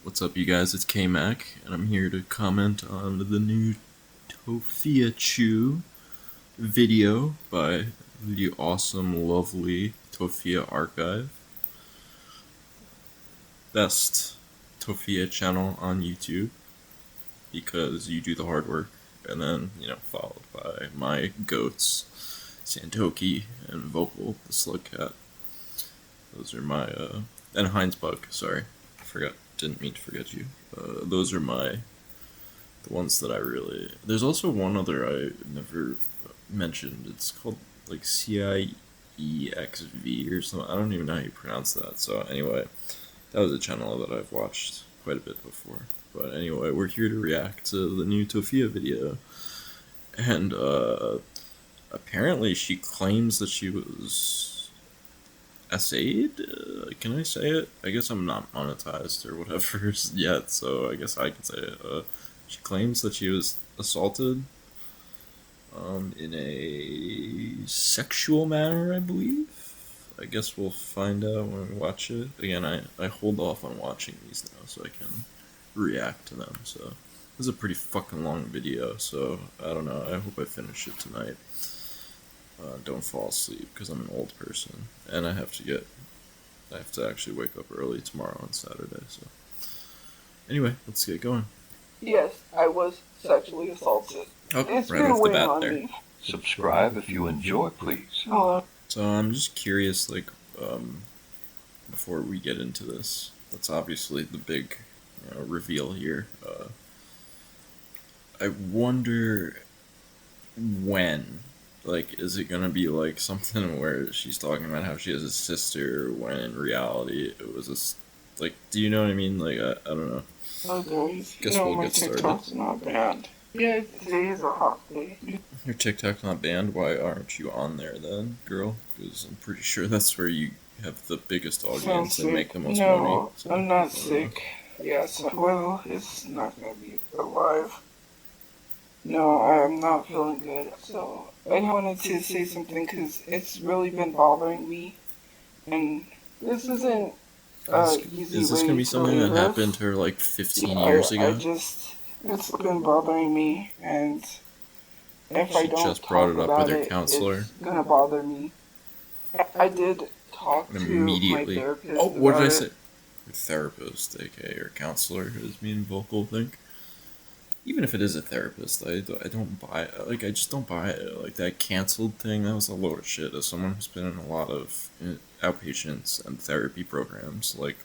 What's up, you guys? It's K-Mac, and I'm here to comment on the new Tophia video by the awesome, lovely Tophia Archive. Best Tophia channel on YouTube, because you do the hard work, and then, followed by my goats, Santoki and Vocal, the slug cat. Those are my, and Heinz Bug, sorry. Didn't mean to forget you. Those are the ones that I really. There's also one other I never mentioned. It's called like CIEXV or something. I don't even know how you pronounce that. So anyway, that was a channel that I've watched quite a bit before. But anyway, we're here to react to the new Tophia video, and apparently she claims that she was essayed? Can I say it? I guess I'm not monetized or whatever yet, so I guess I can say it. She claims that she was assaulted in a sexual manner, I believe. I guess we'll find out when we watch it. Again, I hold off on watching these now so I can react to them. So this is a pretty fucking long video, so I don't know. I hope I finish it tonight. Don't fall asleep because I'm an old person and I have to actually wake up early tomorrow on Saturday. So anyway, let's get going. Yes, I was sexually assaulted. Oh, it's right off the bat there. Me. Subscribe if you enjoy, please. Hello. So I'm just curious, before we get into this, that's obviously the big reveal here. I wonder when. Like, is it gonna be like something where she's talking about how she has a sister when in reality it was do you know what I mean? Like, I don't know. Okay. Guess we'll get started. TikTok's not banned. Yeah, today is a hot day. Your TikTok's not banned? Why aren't you on there then, girl? Because I'm pretty sure that's where you have the biggest audience and make the most money. So, I'm not sick. Yes, well, it's not gonna be alive. No, I'm not feeling good, so I wanted to say something because it's really been bothering me, and this isn't easy. Is this gonna be something that happened to her like 15 years ago? It's been bothering me, and if I don't just brought it up with her counselor. It's gonna bother me. I did talk to my therapist. Oh, what did I say? Your therapist, aka your counselor, as me and Vocal think. Even if it is a therapist, I don't buy it. Like, I just don't buy it. Like, that canceled thing, that was a load of shit. As someone who's been in a lot of outpatients and therapy programs, like,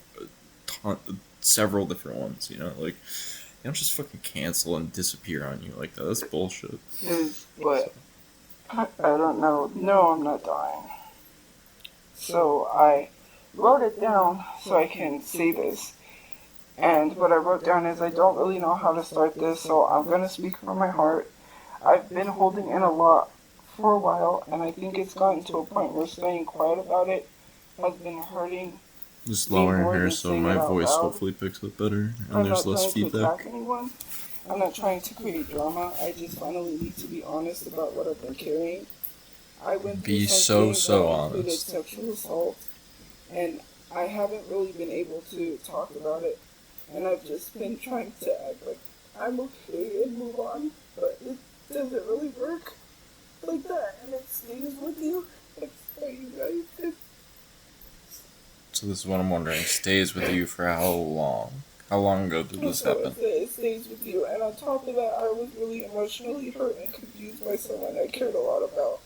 several different ones, like, you don't just fucking cancel and disappear on you like that. That's bullshit. But, I don't know. No, I'm not dying. So, I wrote it down so I can say this. And what I wrote down is I don't really know how to start this, so I'm going to speak from my heart. I've been holding in a lot for a while, and I think it's gotten to a point where staying quiet about it has been hurting. Just lowering her so my voice hopefully picks up better and there's less feedback. I'm not trying to create drama. I just finally need to be honest about what I've been carrying. I went through so honest. Sexual assault, and I haven't really been able to talk about it. And I've just been trying to act like I'm okay and move on, but it doesn't really work like that, and it stays with you. So this is what I'm wondering. Stays with you for how long? How long ago did this happen? It stays with you, and on top of that, I was really emotionally hurt and confused by someone I cared a lot about.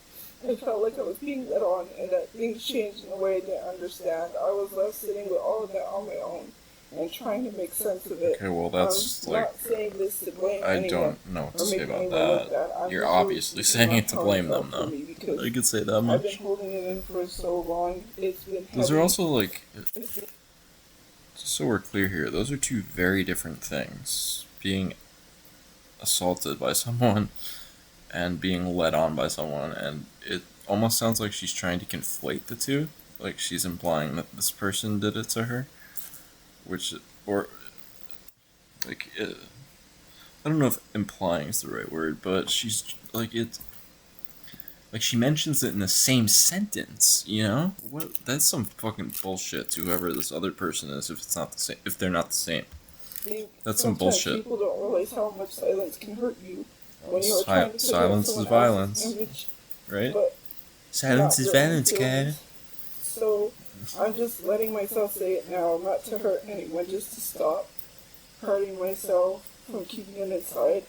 I felt like I was being led on, and that things changed in a way I didn't understand. I was left sitting with all of that on my own and trying to make sense of it. Okay, well, that's not saying this to blame I don't know what to say about that. You're obviously saying it to blame them, though. I could say that much. I've been holding it in for so long. It's been heavy. Those are also, like, just so we're clear here, those are two very different things. Being assaulted by someone and being led on by someone, and it almost sounds like she's trying to conflate the two. Like, she's implying that this person did it to her. I don't know if implying is the right word, but she's, like, she mentions it in the same sentence, What? That's some fucking bullshit to whoever this other person is if they're not the same. think That's some sometimes bullshit. people don't realize how much silence can hurt you when you are trying to protect Silence is someone violence, else's image, right? but Silence not is their own violence, guy. feelings. So I'm just letting myself say it now, not to hurt anyone, just to stop hurting myself from keeping it inside.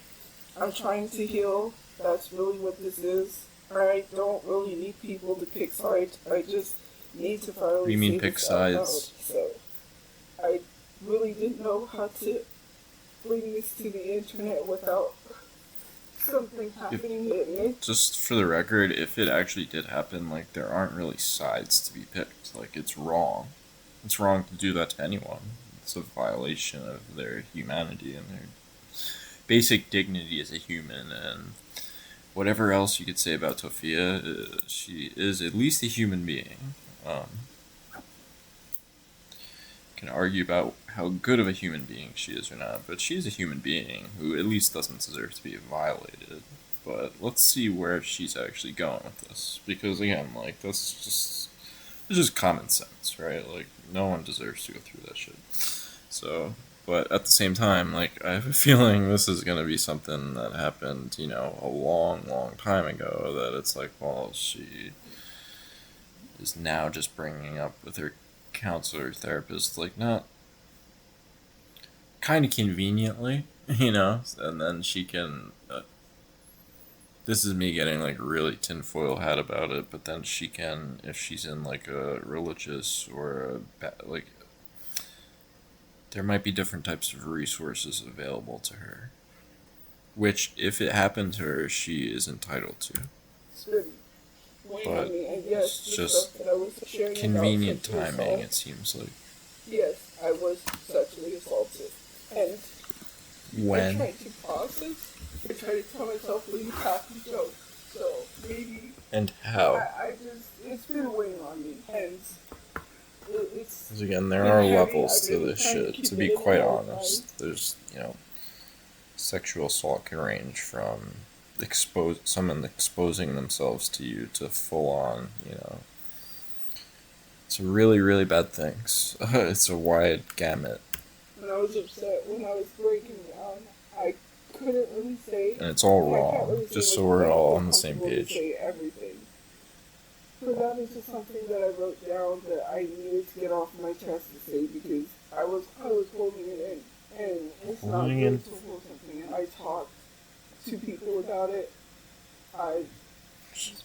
I'm trying to heal. That's really what this is. I don't really need people to pick sides. I just need to finally What do you mean say pick this out loud. sides? So I really didn't know how to bring this to the internet without something happening to me. Just for the record, if it actually did happen, like, there aren't really sides to be picked. Like, it's wrong. It's wrong to do that to anyone. It's a violation of their humanity and their basic dignity as a human. And whatever else you could say about Tophia, she is at least a human being. Can argue about how good of a human being she is or not, but she is a human being who at least doesn't deserve to be violated. But let's see where she's actually going with this, because again, like, it's just common sense, right? Like, no one deserves to go through that shit. So, but at the same time, like, I have a feeling this is gonna be something that happened, a long, long time ago. That it's like, well, she is now just bringing up with her counselor, therapist, like, not kind of conveniently, and then she can. This is me getting like really tinfoil hat about it, but then she can, if she's in like a religious or like, there might be different types of resources available to her, which, if it happened to her, she is entitled to. But it's just convenient timing, it seems like. Yes, I was sexually assaulted. And When? I tried to process. I tried to tell myself, well, you have to joke. So maybe. And how? It's been weighing on me. And it's. Because again, there are levels to this shit. To be quite honest, there's, sexual assault can range from someone exposing themselves to you to full on, it's really, really bad things. It's a wide gamut. When I was upset, when I was breaking down, I couldn't really say. And it's all wrong, just so we're all on the same page. Say everything. So that is just something that I wrote down that I needed to get off my chest to say, because I was holding it in. And it's not good to hold something. And I talked to people about it.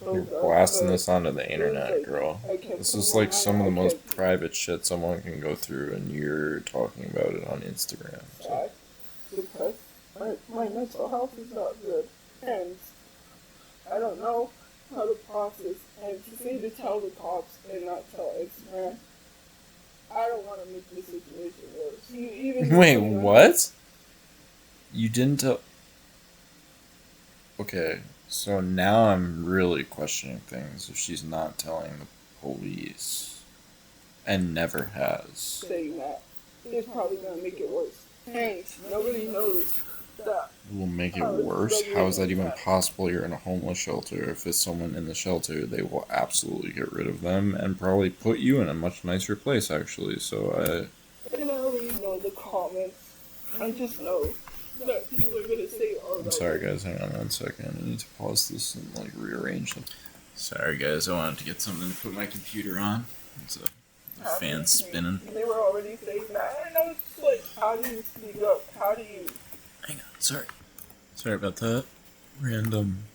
You're blasting this onto the internet, girl. This is like some of the most private shit someone can go through, and you're talking about it on Instagram. So. Depressed. My mental health is not good. And I don't know how to process. And to say to tell the cops and not tell Instagram, I don't want to make this situation worse. Wait, what? You didn't tell... Okay, so now I'm really questioning things if she's not telling the police. And never has. Saying that is probably going to make it worse. And nobody knows that. Will make it worse? How is that even possible? You're in a homeless shelter. If it's someone in the shelter, they will absolutely get rid of them and probably put you in a much nicer place, actually. So And I don't really know the comments. I just know that people are going to say, oh, I'm sorry, guys. Hang on 1 second. I need to pause this and, like, rearrange them. Sorry, guys. I wanted to get something to put my computer on. It's a fan spinning. They were already saying that. And I was like, how do you speak up? How do you... Hang on. Sorry about that. Random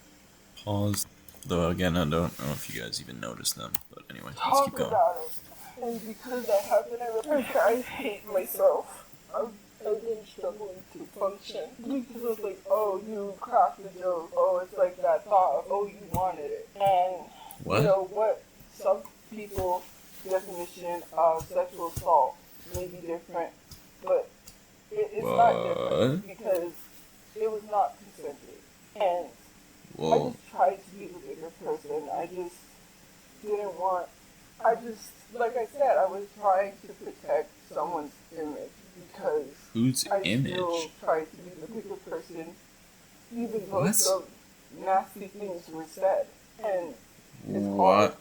pause. Though, again, I don't know if you guys even noticed them. But anyway, let's keep going. About it. And because that happened, I hate myself. I've been struggling to function. Because it's like, oh, you cracked the joke. Oh, it's like that thought of, oh, you wanted it. And, What? What some people's definition of sexual assault may be different. But it's not different because it was not consented. And I just tried to be the bigger person. I just didn't want... like I said, I was trying to protect someone's image because Whose I image? still tried to be the bigger person, even though some nasty things were said. And it's hard.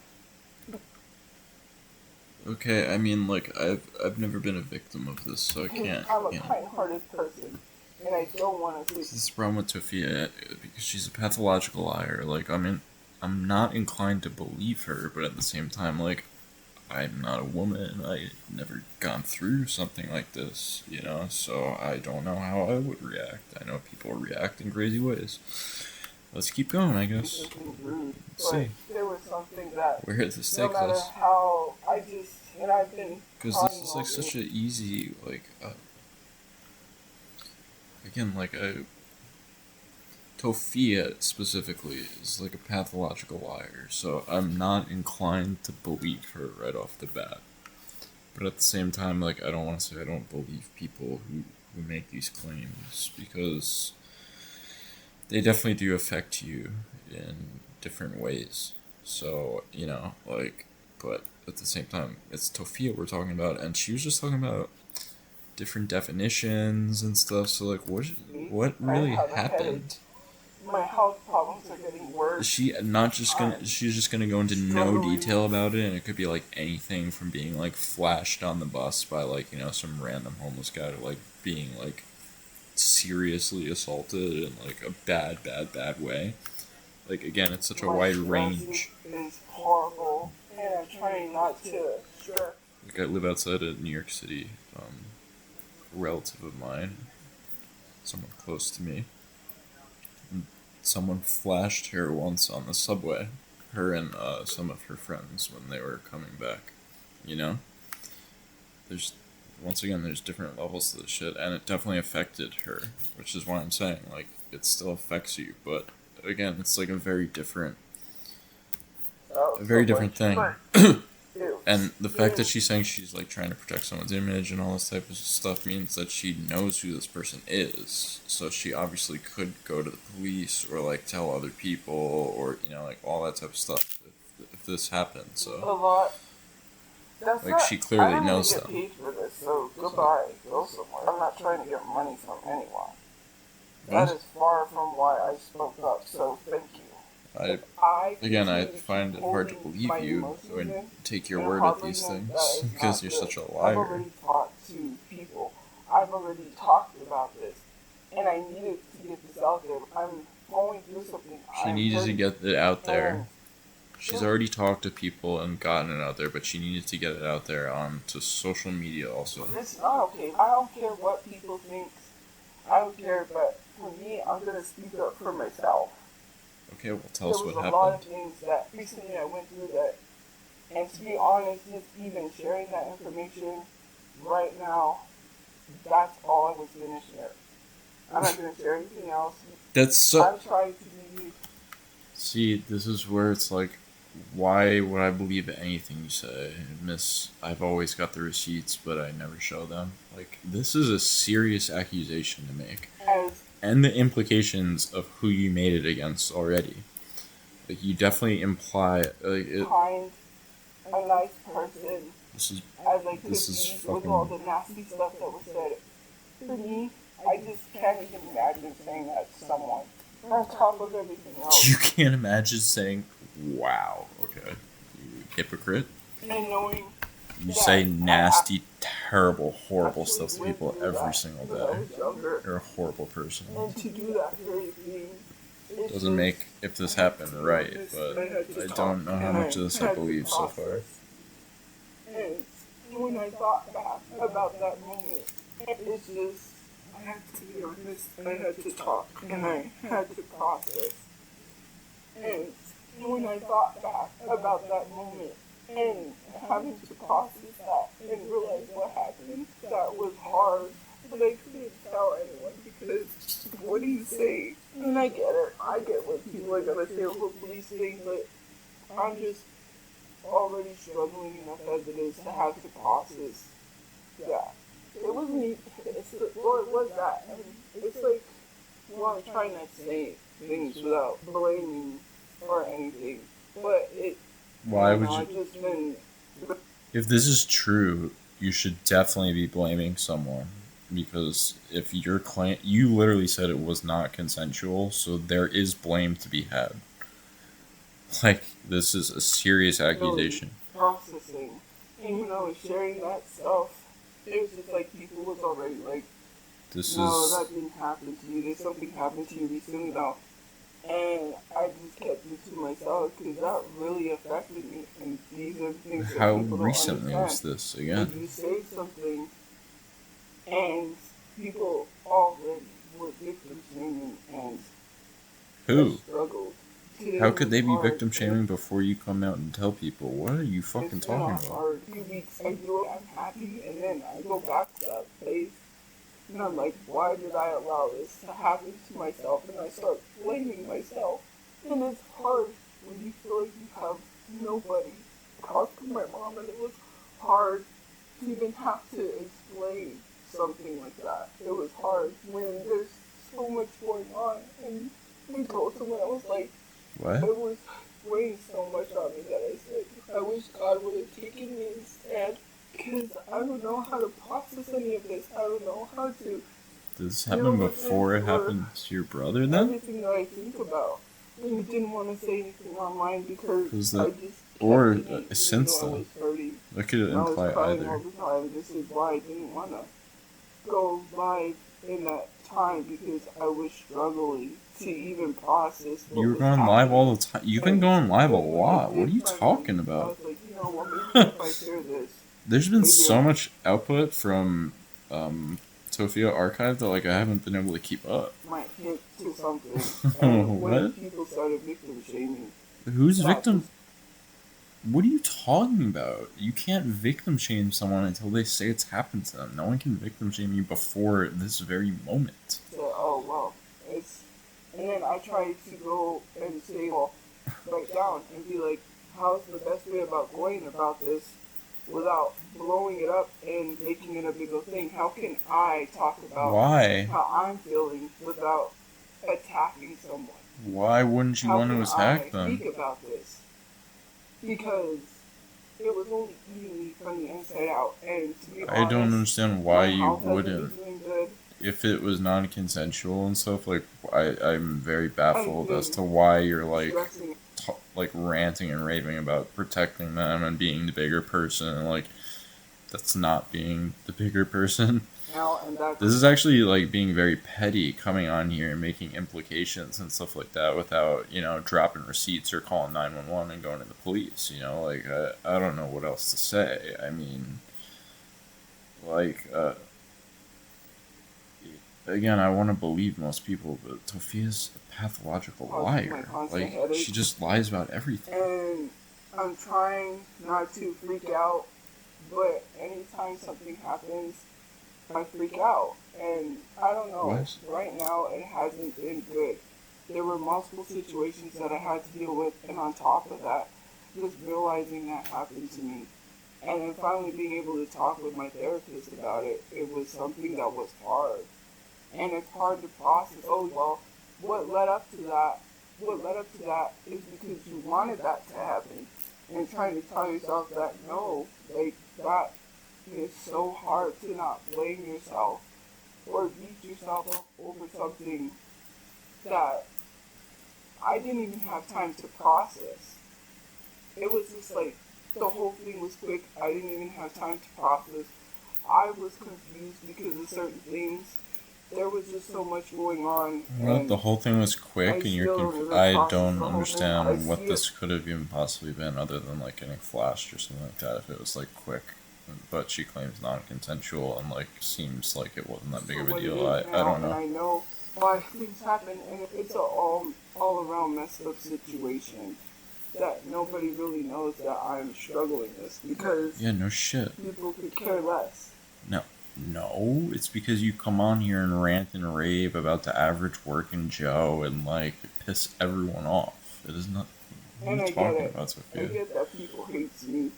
Okay, I mean, like, I've never been a victim of this, so I can't, I'm a you know. kind-hearted person, and I don't want to This see. is the problem with Tophia, because she's a pathological liar. Like, I mean, I'm not inclined to believe her, but at the same time, like, I'm not a woman. I never gone through something like this, you know, so I don't know how I would react. I know people react in crazy ways. Let's keep going, I guess. Something rude, Let's but see there was something that where this no takes matter us. how I just and I've been Because this crying is, all like, day. such an easy, like, again, like, Tophia specifically is like a pathological liar, so I'm not inclined to believe her right off the bat. But at the same time, like, I don't want to say I don't believe people who make these claims, because they definitely do affect you in different ways. So, you know, like, but at the same time, it's Tophia we're talking about, and she was just talking about different definitions and stuff, so, like, See, what I really have a headache. happened? My health problems are getting Is worse. she not just gonna? I'm She's just gonna go into no struggling. detail about it, and it could be like anything from being like flashed on the bus by like some random homeless guy to like being like seriously assaulted in like a bad way. Like again, it's such a My wide stress range. is horrible, and I'm trying not to stress. Like I live outside of New York City. A relative of mine, someone close to me, and someone flashed her once on the subway. Her and some of her friends when they were coming back. You know, there's once again there's different levels to this shit, and it definitely affected her, which is why I'm saying like it still affects you, but again it's like a very different thing. But ew. And the fact that And she's saying she's like trying to protect someone's image and all this type of stuff means that she knows who this person is. So she obviously could go to the police or like tell other people or like all that type of stuff if this happened. a So lot. That's like not. she I clearly don't even knows get them. paid for this, so goodbye. Go somewhere. I'm not trying to get money from anyone. That What? is far from why I spoke up. So thank you. I I Again, I continue to find keep it hard to holding believe my you emotions and in take your and word at harboring these them. things That is because not you're good. such a I've liar. already talked to people. I've already talked about this, and I needed to get this out there. I'm going through something. She I'm needed to hurting, get it out and there. She's already talked to people and gotten it out there, but she needed to get it out there onto social media also. it's not okay. I don't care what people think. I don't care, but for me, I'm gonna speak up for myself. Okay, well, tell There us was what a lot of happened. things that recently I went through that, and to be honest, just even sharing that information right now, that's all I was gonna share. I'm not gonna share anything else. That's so. I'm trying to be. See, this is where it's like, why would I believe anything you say, Miss? I've always got the receipts, but I never show them. Like, this is a serious accusation to make. As And the implications of who you made it against already. Like, you definitely imply, like, kind, a nice person, this is, as I could this is be with all fucking, the nasty stuff that was said. For me, I just can't even imagine saying that to someone. On top of everything else. you can't imagine saying, wow, okay, you hypocrite. And knowing You that say I nasty, terrible, horrible actually stuff to went people through every that single when I day. was younger. You're a horrible person. And to do that very thing, it's Doesn't just, make if this happened right, but I don't know how much of this I believe so far. And when I thought back about that moment, it's just, I had to be honest, I had to talk, and I had to process. And when I thought back about that moment, and having to process that and realize what happened, that was hard. But I couldn't tell anyone because what do you say? And I get it. I get what people are gonna say over police things, but I'm just already struggling enough as it is to have to process that. It wasn't even, well, it was that. I mean, it's like, well, I'm trying not to say things without blaming or anything, but it, Why you would know, you? I've just been, If this is true, you should definitely be blaming someone. Because if your claim, you literally said it was not consensual, so there is blame to be had. Like, this is a serious really accusation. processing. And when I was sharing that stuff, it was just like people was already like, This no, is that didn't happen to you. There's something happened to you recently now. And I just kept it to myself because that really affected me. And these are things that how people don't recently understand. was this Like again? you say something, and people already were victim shaming, and I Who? struggled. Today How could was they be hard. victim shaming before you come out and tell people? What are you fucking It's been talking a about? hard few weeks. I feel like I'm happy, and then I go back to that place, and I'm like, why did I allow this to happen to myself? And I start blaming myself. And it's hard when you feel like you have nobody. I talked to my mom, and it was hard to even have to explain something like that. It was hard when there's so much going on, and we told someone, I was like, What? it was weighing so much on me that I said, I wish God would have taken me instead. Because I don't know how to process any of this. I don't know how to Did this deal happen with before this it or happened to your brother then? everything that I think about. And I didn't want to say anything online because I That, just kept or it in, even since though I then? was hurting. That could And I was imply crying all either. the time. This is why I didn't want to go live in that time because I was struggling to even process what You were was going happening. live all the time. You've been going live a Then when I lot. What are did you finally, talking I about? was like, you know what, maybe if I share this, There's been maybe so I much output from Tophia Archive that like I haven't been able to keep up. might hint to something. And when What? people started victim shaming, Who's not victim? just What are you talking about? You can't victim shame someone until they say it's happened to them. No one can victim shame you before this very moment. say, oh, well, it's. And then I tried to go and say, well, write down and be like, how's the best way about going about this without blowing it up and making it a bigger thing? How can I talk about Why? how I'm feeling without attacking someone? Why wouldn't you How want to can attack I them? speak about this? Because it was only eating me from the inside out. And to be I honest, don't understand why my you health hasn't wouldn't. been doing good. If it was non-consensual and stuff, like I'm very baffled I've as been to why you're like stressing like ranting and raving about protecting them and being the bigger person. And, like that's not being the bigger person. now, and that's This is actually like being very petty, coming on here and making implications and stuff like that without dropping receipts or calling 911 and going to the police. Like I don't know what else to say. I mean, like again, I want to believe most people, but Tophia's a pathological causing my liar. constant Like headache. she just lies about everything. And I'm trying not to freak out, but anytime something happens, I freak out. And I don't know, What? right now it hasn't been good. There were multiple situations that I had to deal with, and on top of that, just realizing that happened to me. And then finally being able to talk with my therapist about it, it was something that was hard. And it's hard to process. Oh, well, what led up to that? What led up to that is because you wanted that to happen. And trying to tell yourself that no, like that is so hard to not blame yourself or beat yourself up over something that I didn't even have time to process. It was just like the whole thing was quick. I didn't even have time to process. I was confused because of certain things. There was just so much going on. What? The whole thing was I quick, and you're still don't I process don't the whole thing. I understand see what it. this could have even possibly been, other than like getting flashed or something like that. If it was like quick, but she claims non-consensual and like seems like it wasn't that big of a What it deal. is I now, don't and know. I know why things happen, and it's a all around messed up situation that nobody really knows that I'm struggling with because Yeah, no shit. people could care less. No, it's because you come on here and rant and rave about the average working Joe and like piss everyone off. It is not. What And are I you get talking it. about, I Sophia? get that people hate me.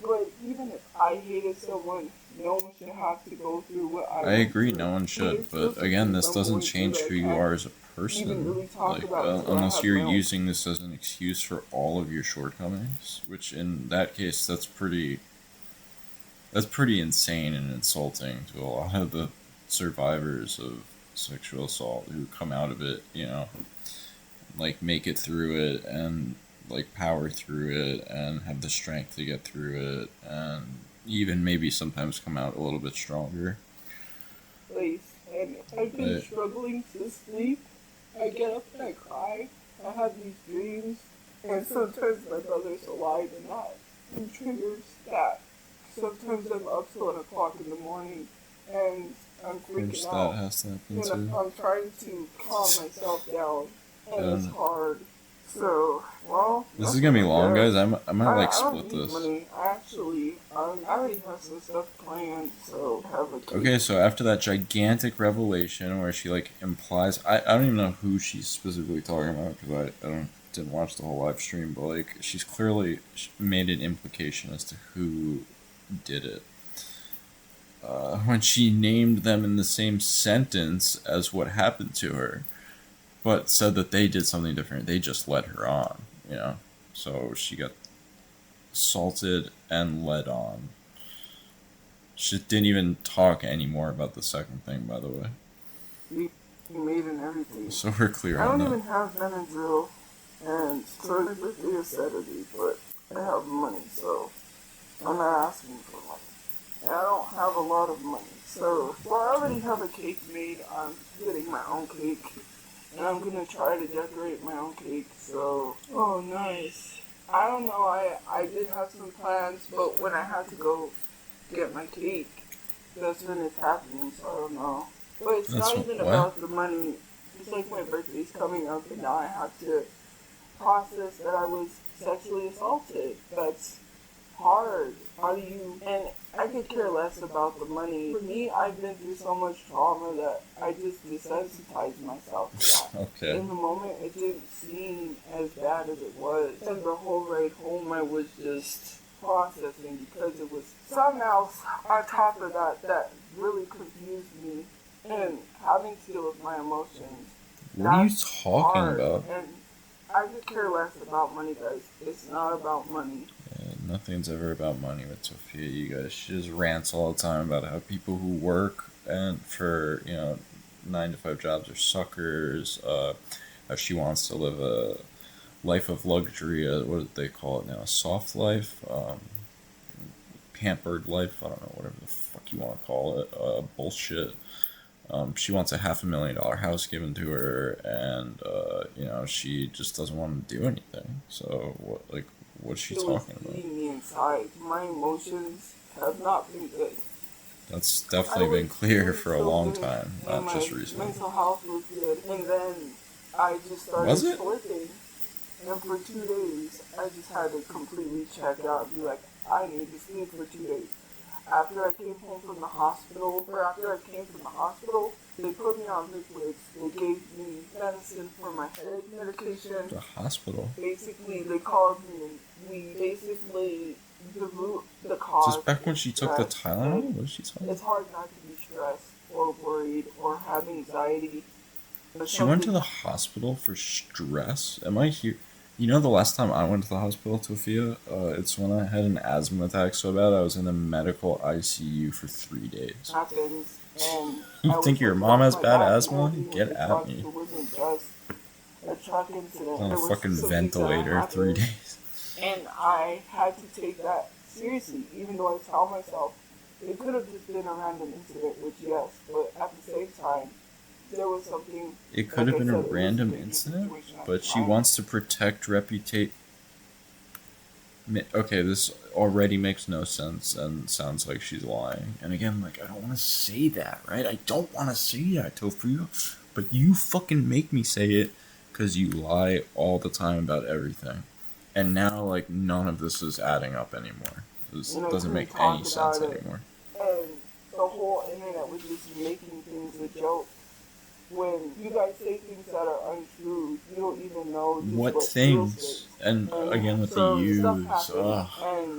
But even if I hated someone, no one should have to go through what I I went agree, through. no one And should. there's still But some again, things this I'm doesn't going through change that who I you can't are as a even person. really talk Like, about until I unless have you're my own. using this as an excuse for all of your shortcomings, which in that case, that's pretty insane and insulting to a lot of the survivors of sexual assault who come out of it, like make it through it and like power through it and have the strength to get through it, and even maybe sometimes come out a little bit stronger. Place. And I've been struggling to sleep. I get up and I cry. I have these dreams. And sometimes my brother's alive and that. And triggers that. Sometimes I'm up till 1 o'clock in the morning and I'm freaking out. That has to happen and too. I'm trying to calm myself down. And it's hard. So, well, this is gonna be long, guys. I might like split this. Money. Actually, I already have some stuff planned, so have a cake. Okay, so after that gigantic revelation where she like implies, I don't even know who she's specifically talking about because I didn't watch the whole live stream, but like she's clearly made an implication as to who did it. When she named them in the same sentence as what happened to her, but said that they did something different. They just led her on, you know? So she got assaulted and led on. She didn't even talk anymore about the second thing, by the way. We made and everything. So we're clear on that. I that. don't even have Benadryl, and so my birthday is Saturday, but I have money, so I'm not asking for money. And I don't have a lot of money, so well, I already have a cake made. I'm getting my own cake, and I'm gonna try to decorate my own cake. So, oh, nice. I don't know. I did have some plans, but when I had to go get my cake, that's when it's happening. So I don't know. But it's not even about the money. It's like my birthday's coming up, and now I have to process that I was sexually assaulted. That's hard. How do you... And I could care less about the money. For me, I've been through so much trauma that I just desensitized myself to that. Okay. In the moment, it didn't seem as bad as it was. And the whole ride home, I was just processing because it was something else on top of that really confused me. And having to deal with my emotions. What are you talking about? And I could care less about money, guys. It's not about money. Nothing's ever about money with Tophia, you guys. She just rants all the time about how people who work and for, 9 to 5 jobs are suckers, how she wants to live a life of luxury, what do they call it now, a soft life, pampered life, I don't know, whatever the fuck you want to call it, bullshit. She wants a $500,000 house given to her, and, she just doesn't want to do anything. So, what's she talking about? Me inside. My emotions have not been good. That's definitely been clear for a long time, not just recently. Mental health was good, and then I just started slipping. And for 2 days, I just had to completely check out and be like, I need to sleep for 2 days. After I came home from the hospital, they put me on liquids. They gave me medicine for my headache medication. The hospital? Basically, they called me and the cause. Is this back when she took the Tylenol? What is she talking about? It's hard not to be stressed or worried or have anxiety. She went to the hospital for stress? Am I here? You know the last time I went to the hospital, Tophia? It's when I had an asthma attack so bad I was in the medical ICU for 3 days. Happens, and you think your mom has bad asthma? Get at me. It wasn't just a truck incident. On a fucking ventilator 3 days. And I had to take that seriously, even though I tell myself it could have just been a random incident, which yes, but at the same time, there was something. It could have been a random incident, but she wants to protect reputation. Okay, this already makes no sense and sounds like she's lying. And again, I don't want to say that, right? I don't want to say that, Tophia, but you fucking make me say it because you lie all the time about everything. And now, none of this is adding up anymore. This doesn't make any sense anymore. And the whole internet was just making things a joke. When you guys say things that are untrue, you don't even know what things. And again with the yous.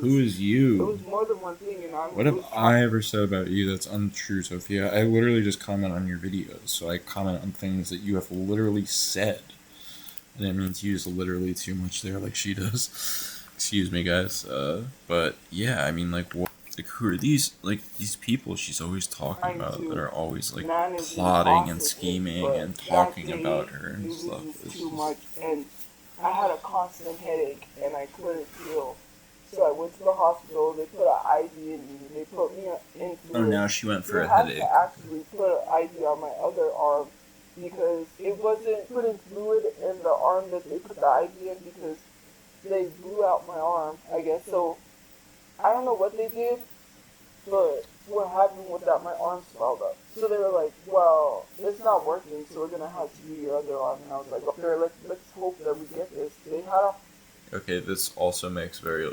Who is you? It was more than one thing, and what have I ever said about you that's untrue, Tophia? I literally just comment on your videos, so I comment on things that you have literally said. I didn't mean to use literally too much there like she does. Excuse me, guys. But yeah, I mean, what? Who are these people she's always talking about that are always plotting and scheming and talking about her and stuff? Too much, and I had a constant headache and I couldn't feel. So I went to the hospital. They put an IV in me. They put me in Oh, fluid. now she went for They a had headache. to actually put an IV on my other arm because it wasn't putting fluid in the arm that they put the IV in because they blew out my arm, I guess. So I don't know what they did, but what happened was that my arm swelled up. So they were like, well, it's not working, so we're going to have to do your other arm. And I was like, okay, let's hope that we get this. They had a... Okay, this also makes very...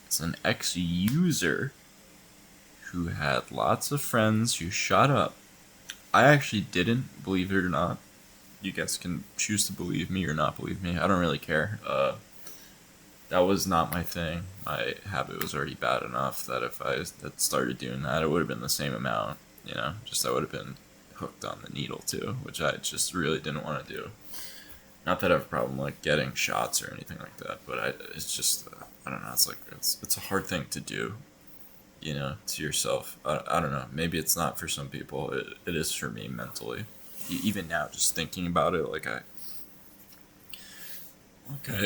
It's an ex-user who had lots of friends who shot up. I actually didn't, believe it or not. You guys can choose to believe me or not believe me. I don't really care. That was not my thing. My habit was already bad enough that if I had started doing that, it would have been the same amount. You know, just I would have been hooked on the needle too, which I just really didn't want to do. Not that I have a problem like getting shots or anything like that, but it's just I don't know. It's like it's a hard thing to do, you know, to yourself. I don't know. Maybe it's not for some people. It is for me mentally. Even now, just thinking about it,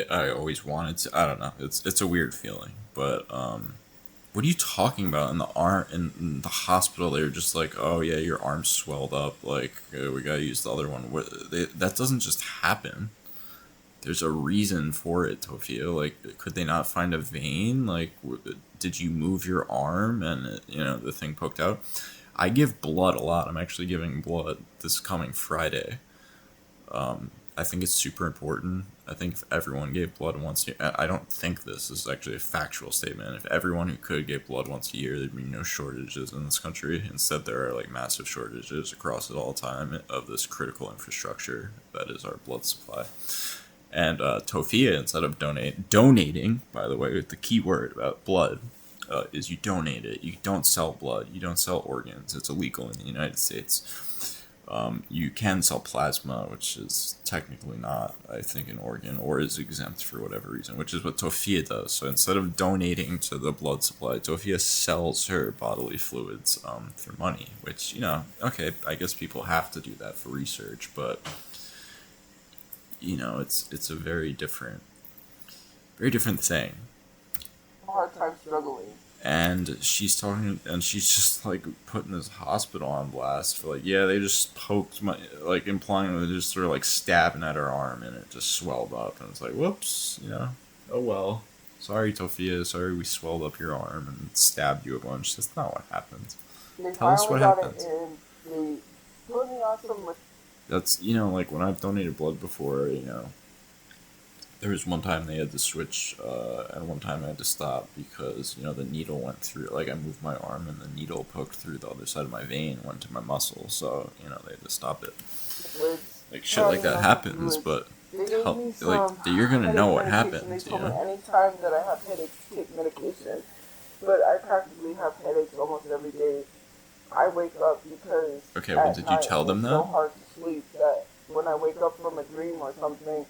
I always wanted to. I don't know. It's a weird feeling, but what are you talking about in the arm in the hospital? They were just like, oh yeah, your arm swelled up. Like we gotta use the other one. That doesn't just happen. There's a reason for it, Tophia. Like, could they not find a vein? Like, did you move your arm and the thing poked out? I give blood a lot. I'm actually giving blood this coming Friday. I think it's super important. I think if everyone gave blood once a year, I don't think this is actually a factual statement. If everyone who could gave blood once a year, there'd be no shortages in this country. Instead, there are like massive shortages across it all the time of this critical infrastructure that is our blood supply. And Tophia, instead of donating, by the way, with the key word about blood, is you donate it. You don't sell blood. You don't sell organs. It's illegal in the United States. You can sell plasma, which is technically not, I think, an organ, or is exempt for whatever reason, which is what Tophia does. So instead of donating to the blood supply, Tophia sells her bodily fluids for money, which, okay, I guess people have to do that for research, but, it's a very different thing. hard time struggling. And she's talking, and she's just like putting this hospital on blast for like, yeah, they just poked my, like implying that they just sort of like stabbing at her arm and it just swelled up. And it's like, whoops, oh well. Sorry, Tophia, sorry we swelled up your arm and stabbed you a bunch. That's not what happened. Tell us what happened. They put me on some... That's, like when I've donated blood before, there was one time they had to switch, and one time I had to stop because, the needle went through, like I moved my arm and the needle poked through the other side of my vein and went to my muscle, so, they had to stop it. Like, shit like that happens, but, you're gonna know what happened, They told me anytime that I have headaches, take medication, but I practically have headaches almost every day. I wake up because okay, well, did you tell them that? It's so hard to sleep that when I wake up from a dream or something,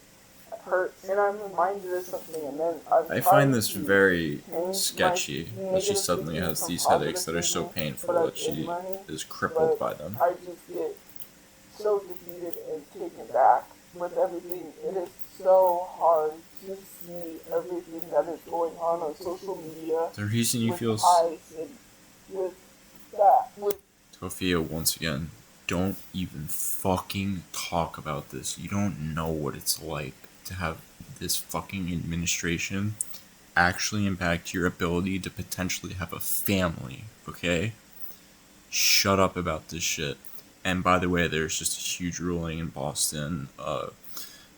hurts, and I'm reminded of something, and then I find this very sketchy that she suddenly has these headaches that are so painful that she is crippled by them. I just get so defeated and taken back with everything. It is so hard to see everything that is going on social media. The reason you feel with that. Tophia, once again, don't even fucking talk about this. You don't know what it's like to have this fucking administration actually impact your ability to potentially have a family, okay? Shut up about this shit. And by the way, there's just a huge ruling in Boston,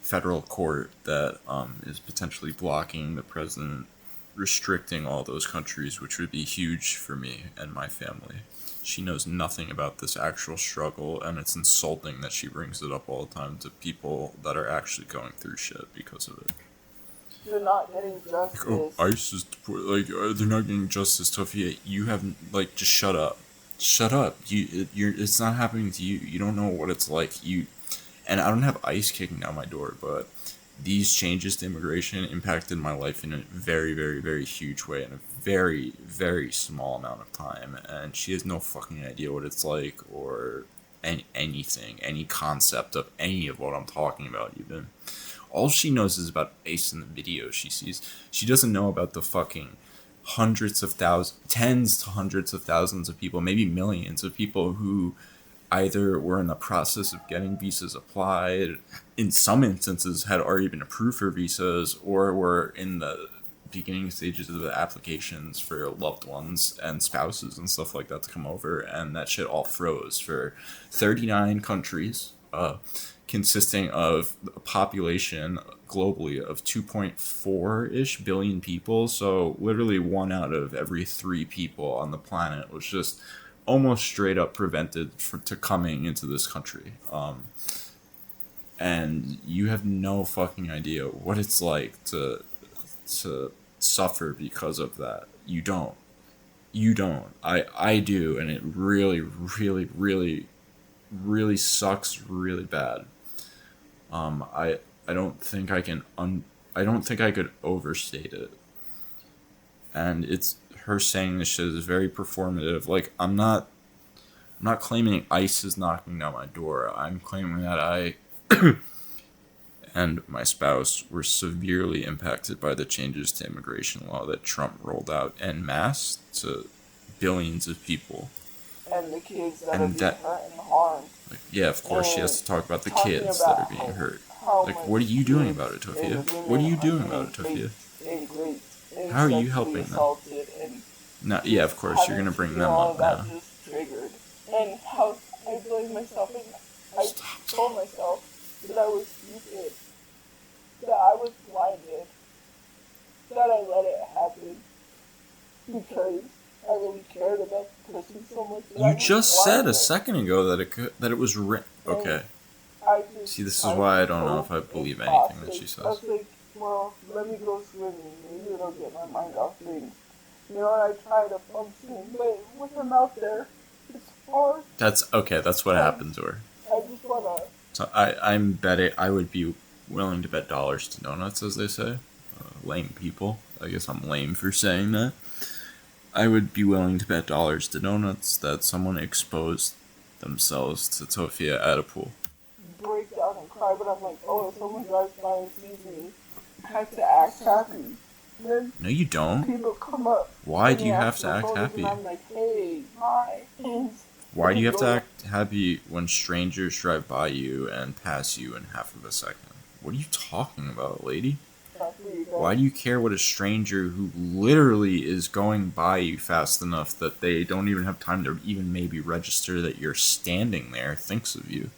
federal court that is potentially blocking the president restricting all those countries, which would be huge for me and my family. She knows nothing about this actual struggle, and it's insulting that she brings it up all the time to people that are actually going through shit because of it. You're not getting justice. Like, oh, ICE is, they're not getting justice, Tophia. You have, just shut up. Shut up. It's not happening to you. You don't know what it's like. And I don't have ICE kicking down my door, but these changes to immigration impacted my life in a very, very, very huge way in a very, very small amount of time. And she has no fucking idea what it's like or any concept of any of what I'm talking about even. All she knows is about Ace and the videos she sees. She doesn't know about the fucking hundreds of thousands, tens to hundreds of thousands of people, maybe millions of people who either were in the process of getting visas applied, in some instances had already been approved for visas, or were in the beginning stages of the applications for loved ones and spouses and stuff like that to come over, and that shit all froze for 39 countries, consisting of a population globally of 2.4-ish billion people. So literally 1 out of every 3 people on the planet was just almost straight up prevented to coming into this country. And you have no fucking idea what it's like to suffer because of that. You don't. I do, and it really, really, really, really sucks really bad. I don't think I can I don't think I could overstate it. And it's her saying this shit is very performative. Like, I'm not claiming ICE is knocking down my door. I'm claiming that I and my spouse were severely impacted by the changes to immigration law that Trump rolled out en masse to billions of people. And the kids that are being hurt and harmed. Like, yeah, of course, she has to talk about the kids that are being hurt. Like, what are you doing about it, Tophia? What are you doing about it, Tophia? How are you helping them? No, yeah, of course, you're gonna bring them up now. And how I blame myself, and I told myself that I was stupid, that I was blinded, that I let it happen because I really cared about the person so much. You just said a second ago that it was okay. See, this is why I don't know if I believe anything that she says. I was like, well, let me go swimming. Maybe it'll get my mind off things. You know, and I try to function, but with them out there, it's hard. That's okay. That's what happened to her. I just wanna. So I'm betting. I would be willing to bet dollars to donuts, as they say. Lame people. I guess I'm lame for saying that. I would be willing to bet dollars to donuts that someone exposed themselves to Tophia at a pool. Break down and cry, but I'm like, oh, if someone drives by and sees me, I have to act happy. Then no, you don't. People come up. Why do you have to act happy? And I'm like, hey, hi. Why do you have to act happy when strangers drive by you and pass you in half of a second? What are you talking about, lady? Why do you care what a stranger who literally is going by you fast enough that they don't even have time to even maybe register that you're standing there thinks of you?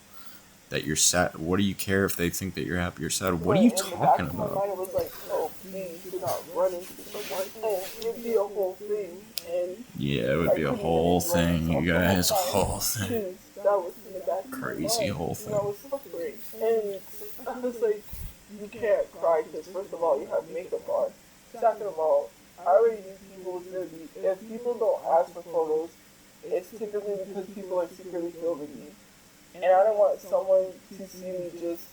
That you're sad? What do you care if they think that you're happy or sad? What are you talking about? My mind was like, oh, please do not run into someone. And it'd be a whole thing. And yeah, it would be a whole thing, you guys. A whole thing. That was in the back of my Crazy mind. whole thing. And I was suffering. And I was like, you can't cry because first of all, you have makeup on. Second of all, I already knew people was going to be, if people don't ask for photos, it's typically because people are secretly filming me. And I don't want someone to see me just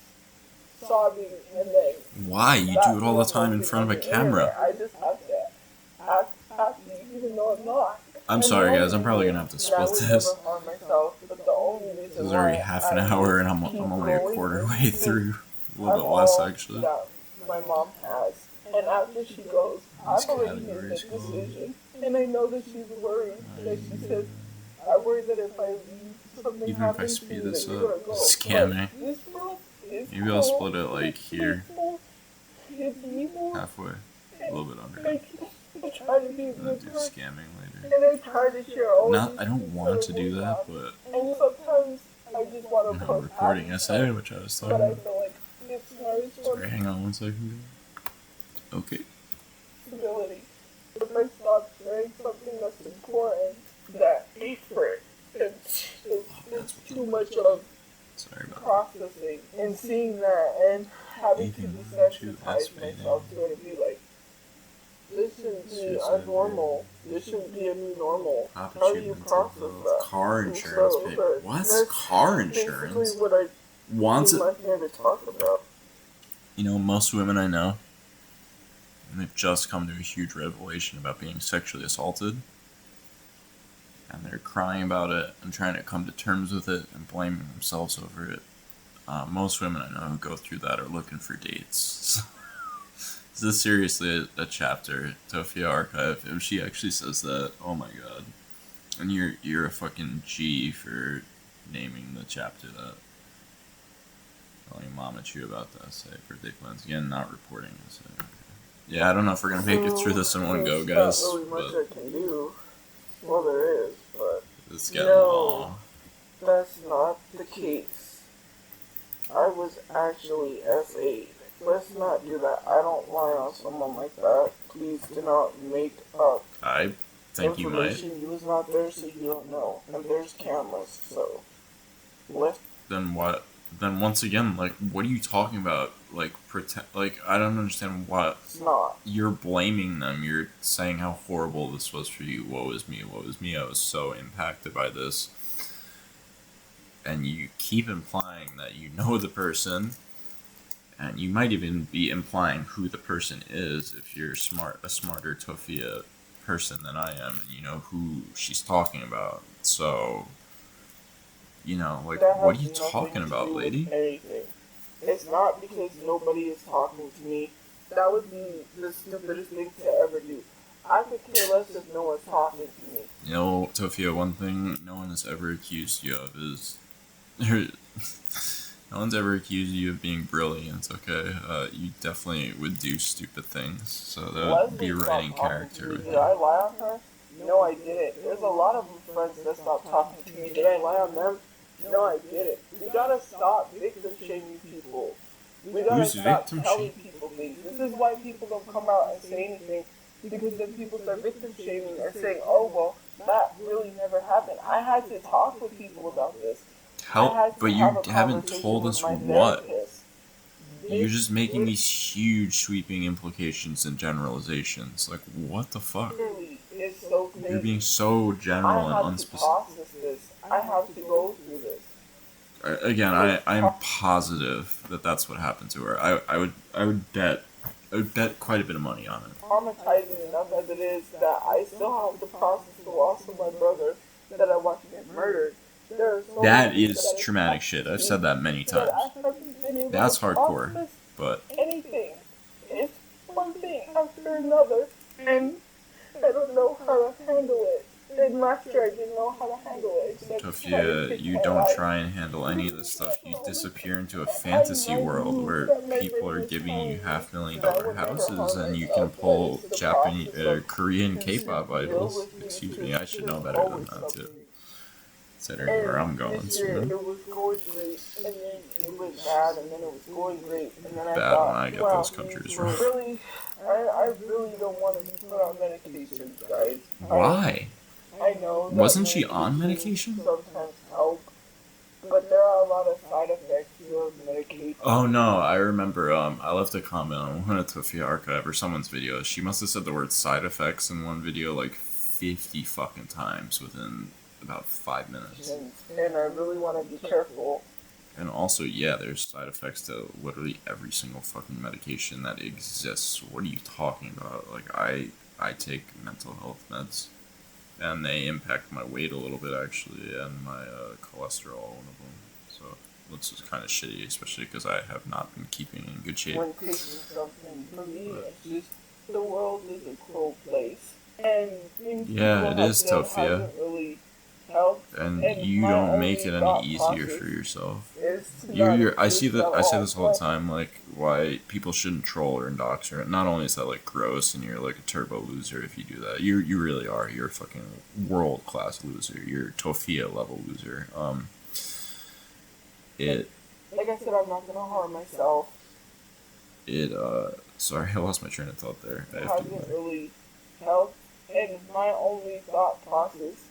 sobbing and then... Why? You do it all the time in front of a camera. I just have to act happy even though I'm not. I'm sorry, guys. I'm probably going to have to split this. This is already half an hour and I'm only a quarter way through. A little bit less, actually. That my mom has. And after she goes, I've already made the decision. And I know that she's worried. That she says, I worry that if I leave, something even if I speed this up, scamming. Maybe I'll split it like here. Halfway. A little bit under. I try to be a good do person. scamming later. And I try to share all I don't want to do that, but and sometimes I just want to I'm recording essay, which I was talking but I about. feel like it's my Sorry, hang on 1 second. Okay. responsibility. If I stop sharing something that's important, that effort is too much of processing and seeing that and having to desensitize myself to it and be like, this shouldn't be a normal. This shouldn't be a new normal. How do you process that? Car insurance paper. What's car insurance? Basically what I Wants it. my here to talk about. You know, most women I know, and they've just come to a huge revelation about being sexually assaulted, and they're crying about it and trying to come to terms with it and blaming themselves over it. Most women I know who go through that are looking for dates. This is seriously a chapter, Tophia Archive. If she actually says that, oh my god. And you're a fucking G for naming the chapter that. Telling mom and you about that. Say birthday plans again, not reporting. So, okay. Yeah, I don't know if we're gonna make it through this in one go, guys. There's not really much I can do. Well, there is, but It's getting no, long. that's not the case. I was actually SA'd. Let's not do that. I don't lie on someone like that. Please do not make up I think you might. information you was not there, so you don't know. And there's cameras, so let's. Then what? Then once again, like, what are you talking about? Like, Like, I don't understand what. It's not. You're blaming them. You're saying how horrible this was for you. Woe is me. Woe is me. I was so impacted by this. And you keep implying that you know the person. And you might even be implying who the person is if you're a smarter Tophia person than I am, and you know who she's talking about. So, you know, like, what are you talking about, lady? Anything. It's not because nobody is talking to me. That would be the stupidest thing to ever do. I could care less if no one's talking to me. You know, Tophia, one thing no one has ever accused you of is... No one's ever accused you of being brilliant, okay? You definitely would do stupid things, so that would be writing character with Did you. I lie on her? No, I didn't. There's a lot of friends that stopped talking to me. Did I lie on them? No, I didn't. We gotta stop victim shaming people. We gotta Who's stop victim telling shaming? people things. This is why people don't come out and say anything, because then people start victim shaming and saying, oh, well, that really never happened. I had to talk with people about this. But you haven't told us what. You're just making these huge sweeping implications and generalizations. Like, what the fuck? It's so crazy. You're being so general and unspecific. I have to process this. I have to go through this. Again, I'm positive that that's what happened to her. I would bet quite a bit of money on it. Traumatizing enough as it is that I still have to process the loss of my brother that I watched get murdered. That is traumatic shit. I've said that many times. That's hardcore, but anything. It's one thing after another, and I don't know how to handle it. And last year I didn't know how to handle it. Tophia, you don't try and handle any of this stuff. You disappear into a fantasy world where people are giving you $500,000 houses and you can pull Japanese, Korean K-pop idols. Excuse me, I should know better than that too. Considering where I'm going soon. It was going great, and then it was bad, and then it was going great, and then I Bad thought, when I get those countries wrong. Really, I really don't want to be put on medication, guys. Why? I know. Wasn't she on medication? Sometimes help, but there are a lot of side effects to medication. Oh no, I remember. I left a comment on one of Tophia Archive or someone's video. She must have said the word side effects in one video like 50 fucking times within about 5 minutes. And I really want to be careful. And also, yeah, there's side effects to literally every single fucking medication that exists. What are you talking about? Like, I take mental health meds, and they impact my weight a little bit, actually, and my cholesterol, one of them. So, which is kind of shitty, especially because I have not been keeping in good shape. When taking something, for me, it's just, the world is a cruel place. And yeah, it is, Tophia. Really and you don't make it any easier for yourself. I say this all the time, like, why people shouldn't troll or dox her. Not only is that like gross and you're like a turbo loser if you do that. You really are. You're a fucking world class loser. You're Tophia level loser. Like I said, I'm not gonna harm myself. Sorry, I lost my train of thought there. It hasn't really helped, and my only thought process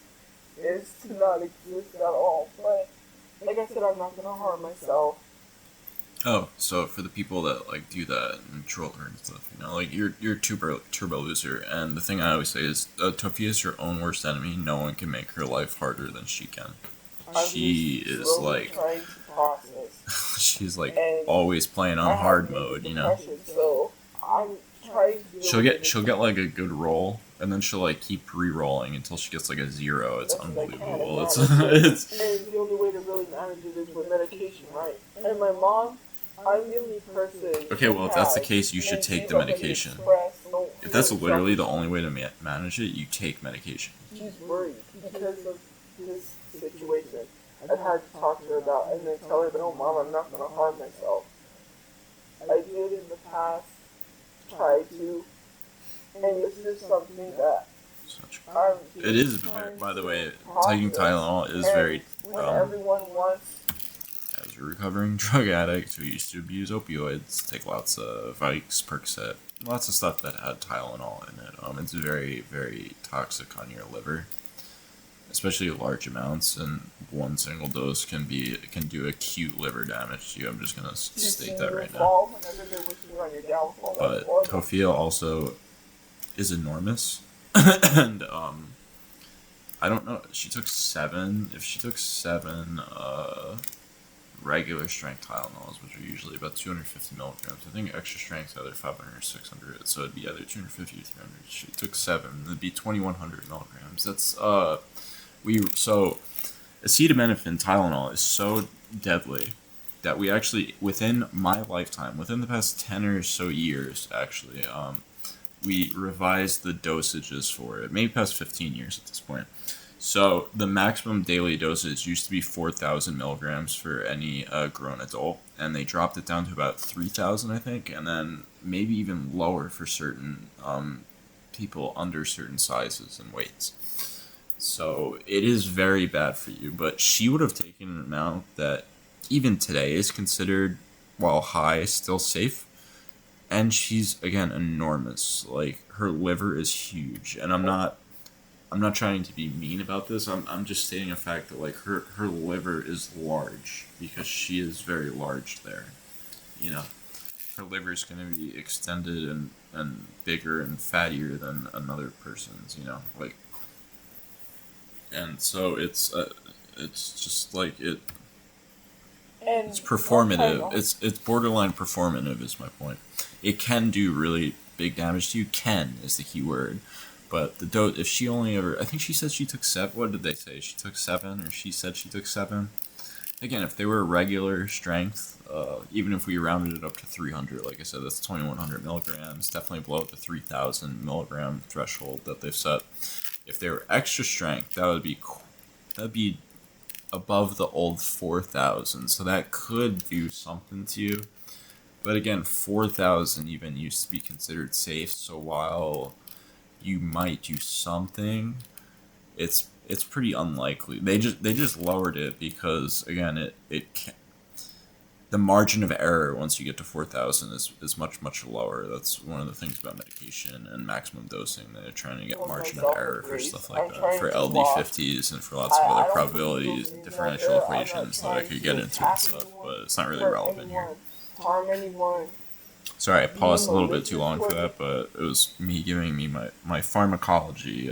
is to not exist at all. But like I said, I'm not gonna harm myself. Oh, so for the people that like do that and troll her and stuff, you know, like you're turbo loser, and the thing I always say is, Tophia is her own worst enemy. No one can make her life harder than she can. She is like, she's like always playing on hard mode, you know. So I'm trying to she'll get like a good roll, and then she'll like keep re-rolling until she gets like a 0. It's unbelievable. It's and the only way to really manage it is with medication, right? And my mom, I'm the only person. Okay, well, if that's the case, you should take the medication. If that's literally the only way to manage it, you take medication. She's worried because of this situation. I've had to talk to her about and then tell her that, oh, Mom, I'm not going to harm myself. I did in the past try to, and this is something that it is, by the way, taking Tylenol is very, everyone wants. as a recovering drug addict who used to abuse opioids, take lots of Vicks, Percocet, lots of stuff that had Tylenol in it. It's very, very toxic on your liver, especially large amounts, and one single dose can do acute liver damage to you. I'm just gonna state that right now. But Tophia also is enormous, and I don't know. She took 7. If she took 7 regular strength Tylenols, which are usually about 250 milligrams, I think extra strength either 500 or 600, so it'd be either 250 or 300. She took 7. It'd be 2,100 milligrams. That's so acetaminophen Tylenol is so deadly that we actually, within my lifetime, within the past 10 or so years, actually, we revised the dosages for it. Maybe past 15 years at this point. So the maximum daily dosage used to be 4,000 milligrams for any grown adult, and they dropped it down to about 3,000, I think, and then maybe even lower for certain people under certain sizes and weights. So it is very bad for you, but she would have taken an amount that even today is considered, while high, still safe. And she's, again, enormous. Like, her liver is huge, and I'm not trying to be mean about this. I'm just stating a fact that, like, her liver is large because she is very large there. You know, her liver is going to be extended and bigger and fattier than another person's. You know, like, and so it's just like it. It's performative. It's borderline performative is my point. It can do really big damage to you. Can is the key word. But the dose, if she only ever, I think she said she took 7. What did they say? She took 7, or she said she took 7. Again, if they were regular strength, even if we rounded it up to 300, like I said, that's 2,100 milligrams. Definitely below the 3,000 milligram threshold that they've set. If they were extra strength, that'd be above the old 4,000. So that could do something to you. But again, 4,000 even used to be considered safe. So while you might do something, it's pretty unlikely. They just lowered it because, again, the margin of error once you get to 4,000 is much lower. That's one of the things about medication and maximum dosing. They're trying to get margin of error for stuff like that, for LD50s and for lots of other probabilities and differential equations that I could get into and stuff, but it's not really relevant here. Sorry, I paused a little bit too long for that, but it was me giving me my pharmacology,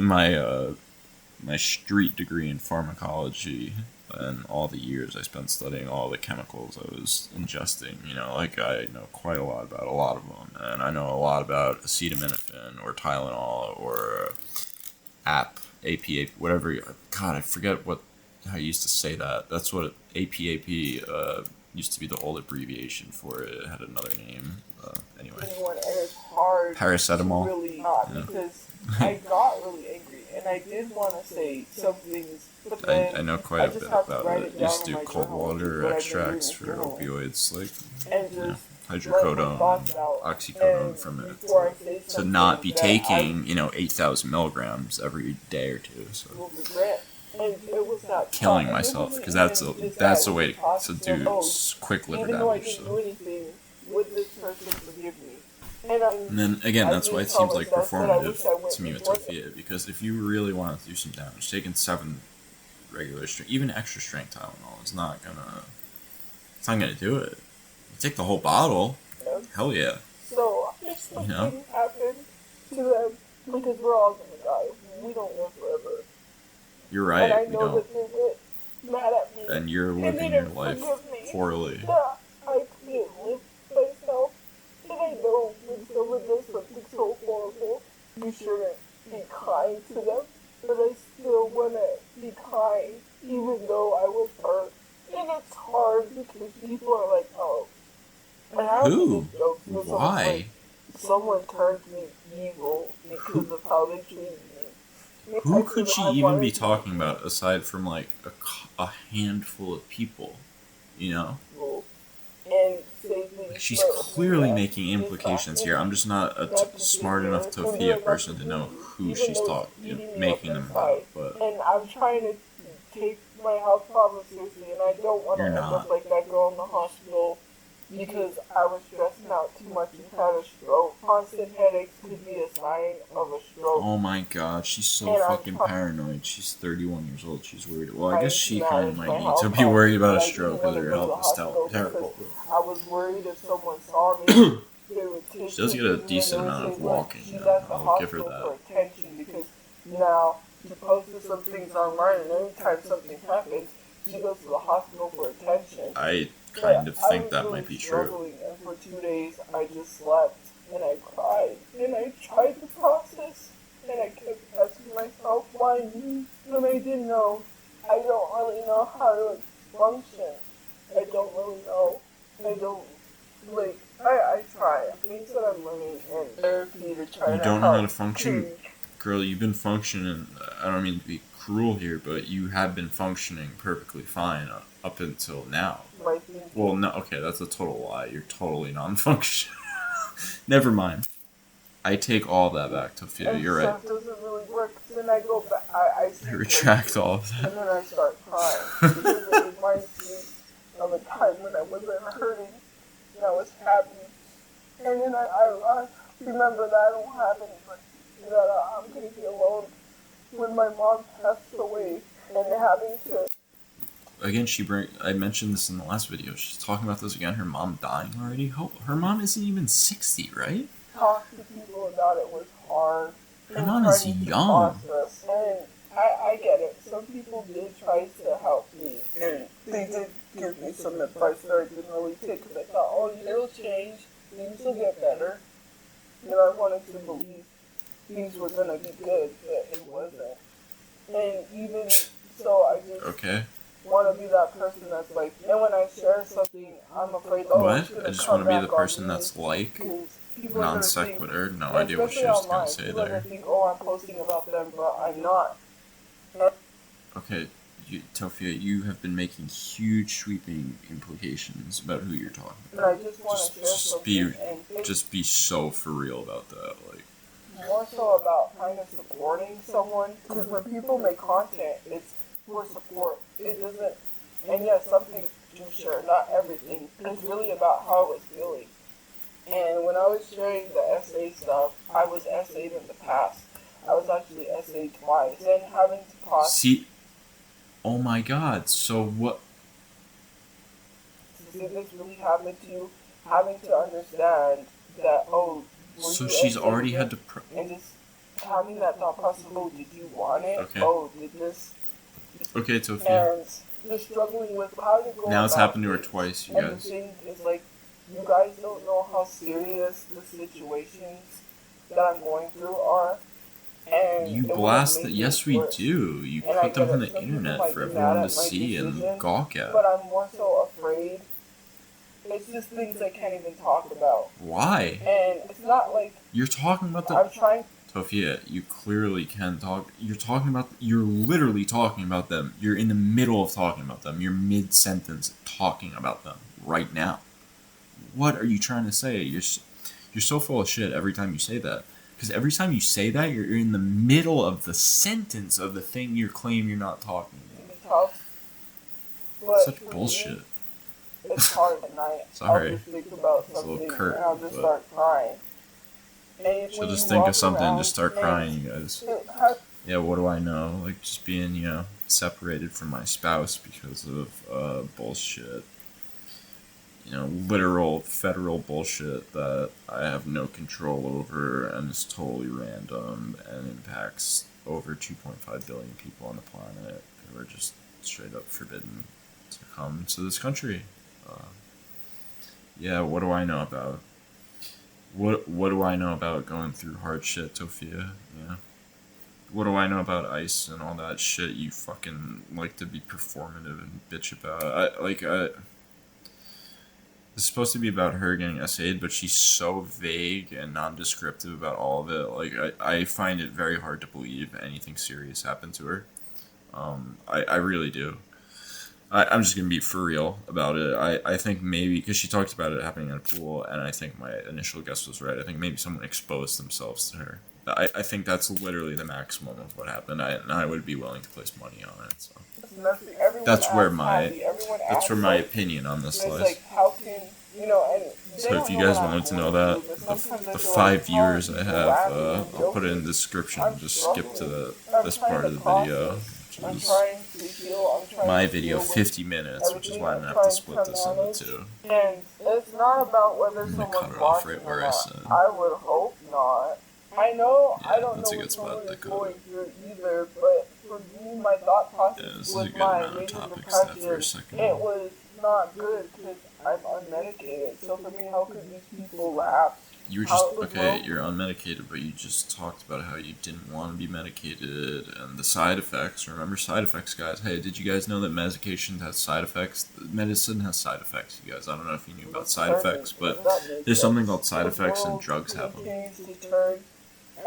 my street degree in pharmacology, and all the years I spent studying all the chemicals I was ingesting. You know, like, I know quite a lot about a lot of them, and I know a lot about acetaminophen or Tylenol or APA, whatever. God, I forget how you used to say that. That's what APAP used to be the old abbreviation for it. It had another name. Anyway. Paracetamol. Really not, because I got really angry, and I did want to say some things, but then I know quite a bit about it. Used to do cold water extracts for opioids, like, hydrocodone, oxycodone from it, to not be taking, 8,000 milligrams every day or two. So killing myself, because that's a way to do quick liver damage. So. And then again, that's why it seems like performative to me with Tophia, because if you really want to do some damage, taking 7 regular strength, even extra strength Tylenol, is not gonna do it. You take the whole bottle, hell yeah. So if something happened to them, because we're all gonna die, we don't live forever. You're right, and I we know don't. That they get mad at me. And you're living your life poorly. That I can't live myself. And I know when someone does something so horrible, you shouldn't be kind to them. But I still want to be kind, even though I was hurt. And it's hard because people are like, oh. And I have Who? this joke because Why? someone turned me evil because of how they treated me. Who could she even be talking about aside from like a handful of people? You know? And Like, she's clearly making implications here. I'm just not a smart enough Tophia person to know who she's making them about. But and I'm trying to take my health problems seriously, and I don't want to end up like that girl in the hospital because I was stressing out too much and had a stroke. Constant headaches could be a sign of a stroke. Oh my god, she's so fucking paranoid. She's 31 years old. She's worried. Well, I guess she kind of might need to be worried about a stroke because her health is terrible. I was worried if someone saw me. She does get a decent amount of walking, though. I'll give her that. For attention because now she posts some things online, and anytime something happens, she goes to the hospital for attention. I kind of think that might be true. And for 2 days, I just slept and I cried and I tried to process and I kept asking myself why me, and I didn't know. I don't really know how to function. I don't really know. I don't like. I try. Things that I'm learning in therapy to try. You don't know how to function, girl. You've been functioning. I don't mean to be cruel here, but you have been functioning perfectly fine up until now. Well, no, okay, that's a total lie. You're totally non-functional. Never mind. I take all that back, Tophia. You're right. It doesn't really work. Then I go back. I retract all of that. And then I start crying because it reminds me of a time when I wasn't hurting and I was happy. And then I remember that I don't have anybody. That I'm going to be alone when my mom passed away and having to. Again, I mentioned this in the last video. She's talking about this again. Her mom dying already. Her mom isn't even 60, right? Talk to people about it was hard. Her mom is young. And I get it. Some people did try to help me. And they did give me some advice that I didn't really take because I thought, oh, it'll change. Things will get better. And I wanted to believe things were going to be good, but it wasn't. And even so, I just want to be that person that's like, and when I share something, I'm afraid, oh, what? I just want to be the person that's like, non sequitur, no idea what she was going to say there. Think, oh, I'm posting about them, but I'm not. Okay, Tophia, you have been making huge, sweeping implications about who you're talking about. And I just want to share just be so for real about that, like. More so about kind of supporting someone, because when people make content, it's for support. It doesn't, and yes, some things do share, not everything. It's really about how I was feeling. And when I was sharing the essay stuff, I was essayed in the past. I was actually essayed twice. Then having to pause. See, oh my god, so what? Did this really happen to you? Having to understand that, oh, so she's already had to. And just having that thought process, oh, did you want it? Okay. Oh, did this? Okay, Tophia. And just struggling with how to go. Now it's happened to her twice, you guys. And the thing is, like, you guys don't know how serious the situations that I'm going through are. And you blast it. Yes, we do. You put them on the internet for everyone to see and gawk at. But I'm more so afraid. It's just things I can't even talk about. Why? And it's not like you're talking about the. I'm trying. Tophia, you clearly can talk. You're literally talking about them. You're in the middle of talking about them. You're mid-sentence talking about them right now. What are you trying to say? You're so full of shit every time you say that. Because every time you say that, you're in the middle of the sentence of the thing you claim you're not talking about. Such bullshit. It's hard at night. Sorry. I'll just think about something and I'll just start crying. She'll just think of something and just start crying, you guys. Yeah, what do I know? Like, just being, separated from my spouse because of bullshit. Literal federal bullshit that I have no control over and is totally random and impacts over 2.5 billion people on the planet who are just straight up forbidden to come to this country. Yeah, what do I know about? What do I know about going through hard shit, Tophia? Yeah. what do I know about ice and all that shit you fucking like to be performative and bitch about? It's supposed to be about her getting essayed, but she's so vague and non-descriptive about all of it. Like, I find it very hard to believe anything serious happened to her. I really do. I'm just going to be for real about it. I think maybe, because she talked about it happening in a pool, and I think my initial guess was right. I think maybe someone exposed themselves to her. I think that's literally the maximum of what happened, and I would be willing to place money on it. So that's where my opinion on this lies. Like, how can, and so if you guys wanted to know that, the 5 viewers I have, I'll put it in the description. Just skip to this part of the video, which is my video, 50 minutes, which is why I'm going to have to split this into two. And it's not about whether I'm going to cut someone's it off watching right or where I not. said. I would hope not. I know, Yeah, I don't that's know a good what spot someone to is cut going it. through either, but for me, my thought Yeah, process this is a with good my amount of major topics there for a depression, second. it was not good because I'm unmedicated. So for me, how could these people laugh? You were just, okay, you're unmedicated, but you just talked about how you didn't want to be medicated and the side effects. Remember side effects, guys. Hey, did you guys know that medication has side effects? Medicine has side effects, you guys. I don't know if you knew about side effects, but there's something called side effects and drugs have them.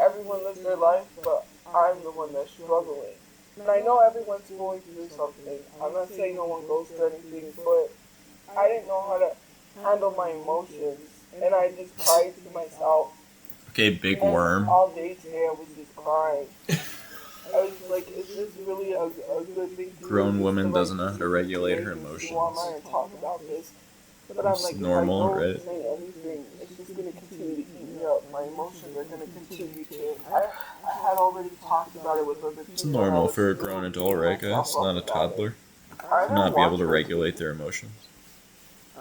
Everyone lives their life, but I'm the one that's struggling. And I know everyone's going through something. I'm not saying no one goes through anything, but I didn't know how to handle my emotions. And I just cried to myself. Okay, big worm. All day today I was just crying. I was like, is this really a good thing to do? Grown woman doesn't know how to regulate her emotions. And talk about this. But I'm like, normal, right? If I don't say anything, it's just going to continue to eat me up. My emotions are going to continue to... I had already talked about it with other people. It's normal for a grown adult, right, guys? Not a toddler. Not be able to regulate their emotions.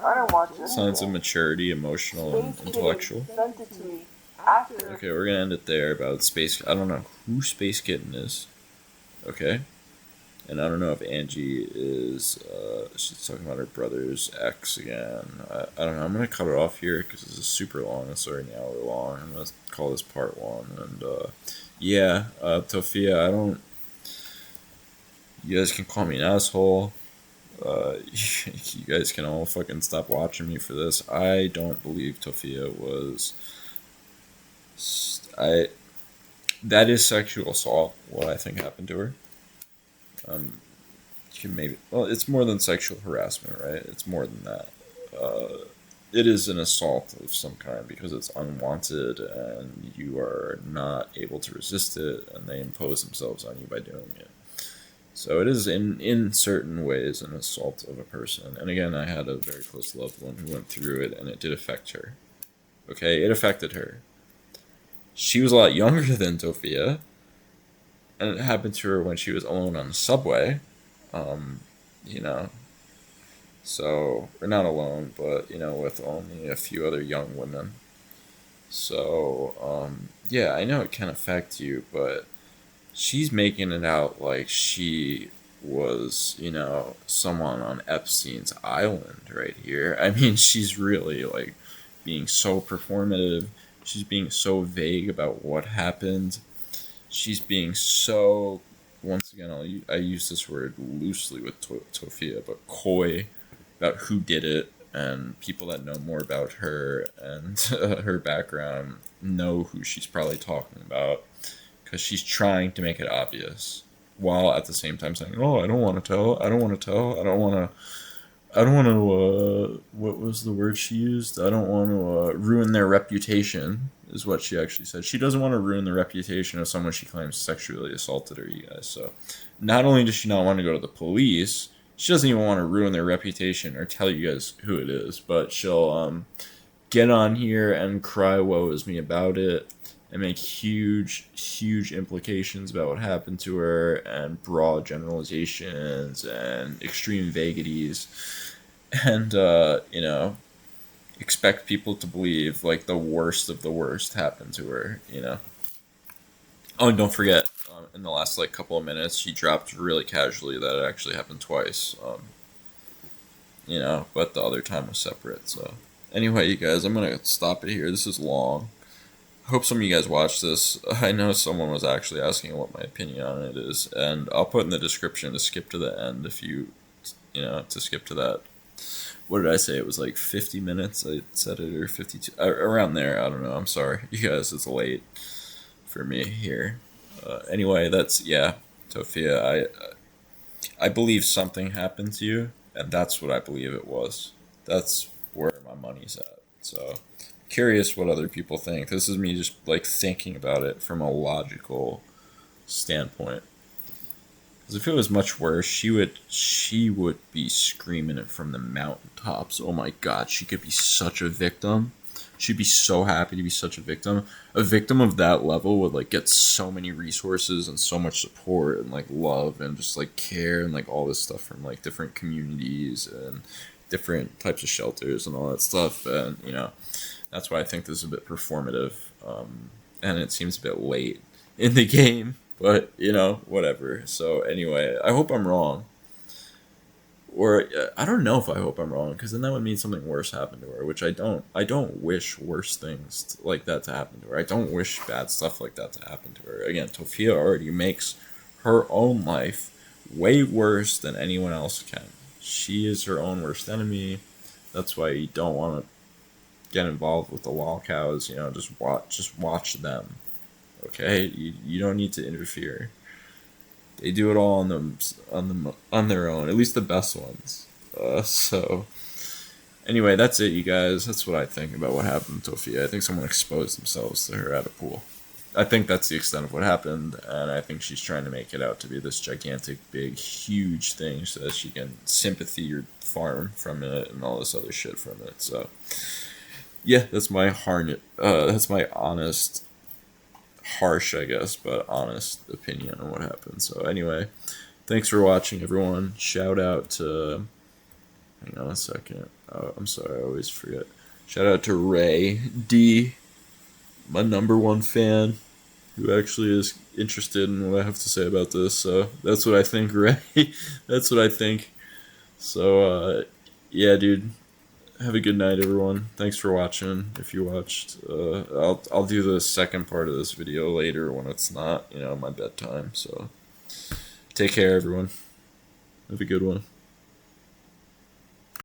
I don't watch it. Signs of maturity, emotional and intellectual. Okay, we're gonna end it there about Space. I don't know who Space Kitten is. Okay, and I don't know if Angie is. She's talking about her brother's ex again. I don't know. I'm gonna cut it off here because this is super long. It's already an hour long. I'm gonna call this part 1. And yeah, Tophia, I don't. You guys can call me an asshole. You guys can all fucking stop watching me for this. I don't believe Tophia was. That is sexual assault. What I think happened to her. You can maybe. Well, it's more than sexual harassment, right? It's more than that. It is an assault of some kind because it's unwanted and you are not able to resist it, and they impose themselves on you by doing it. So it is in certain ways an assault of a person. And again, I had a very close loved one who went through it, and it did affect her. Okay, it affected her. She was a lot younger than Tophia, and it happened to her when she was alone on the subway. So, or not alone, but, with only a few other young women. So, yeah, I know it can affect you, but she's making it out like she was, someone on Epstein's island right here. I mean, she's really, being so performative. She's being so vague about what happened. She's being so, once again, I use this word loosely with Tophia, but coy about who did it, and people that know more about her and her background know who she's probably talking about. Because she's trying to make it obvious, while at the same time saying, "Oh, I don't want to tell. I don't want to tell. I don't want to. What was the word she used? I don't want to ruin their reputation." Is what she actually said. She doesn't want to ruin the reputation of someone she claims sexually assaulted her. You guys. So, not only does she not want to go to the police, she doesn't even want to ruin their reputation or tell you guys who it is. But she'll get on here and cry "woe is me" about it. And make huge implications about what happened to her, and broad generalizations and extreme vagaries, and expect people to believe the worst of the worst happened to her. Oh, and don't forget, in the last couple of minutes, she dropped really casually that it actually happened twice. But the other time was separate. So anyway, you guys, I'm gonna stop it here. This is long. hope some of you guys watch this. I know someone was actually asking what my opinion on it is, and I'll put in the description to skip to the end if you to skip to that. What did I say? It was like 50 minutes. I said it, or 52, around there. I don't know. I'm sorry, you guys. It's late for me here. Anyway, that's Tophia. I believe something happened to you, and that's what I believe it was. That's where my money's at. So, curious what other people think. This is me just like thinking about it from a logical standpoint. Because if it was much worse, she would be screaming it from the mountaintops. Oh my God, she could be such a victim. She'd be so happy to be such a victim. A victim of that level would like get so many resources and so much support and like love and just like care and like all this stuff from like different communities and different types of shelters and all that stuff. And that's why I think this is a bit performative. And it seems a bit late in the game, but whatever. So anyway, I hope I'm wrong. Or I don't know if I hope I'm wrong, because then that would mean something worse happened to her, which I don't. I don't wish worse things like that to happen to her. I don't wish bad stuff like that to happen to her. Again, Tophia already makes her own life way worse than anyone else can. She is her own worst enemy. That's why you don't want to get involved with the lol cows. Just watch them. Okay, you don't need to interfere. They do it all on their own. At least the best ones. So anyway, that's it, you guys. That's what I think about what happened to Tophia. I think someone exposed themselves to her at a pool. I think that's the extent of what happened, and I think she's trying to make it out to be this gigantic, big, huge thing so that she can sympathy or farm from it and all this other shit from it. So yeah, that's my honest, harsh, I guess, but honest opinion on what happened. So anyway, thanks for watching, everyone. Shout out to, hang on a second. Oh, I'm sorry, I always forget. Shout out to Ray D, my #1 fan, who actually is interested in what I have to say about this. So that's what I think, Ray. That's what I think. So yeah, dude. Have a good night, everyone. Thanks for watching. If you watched, I'll do the second part of this video later when it's not, my bedtime. So take care, everyone. Have a good one.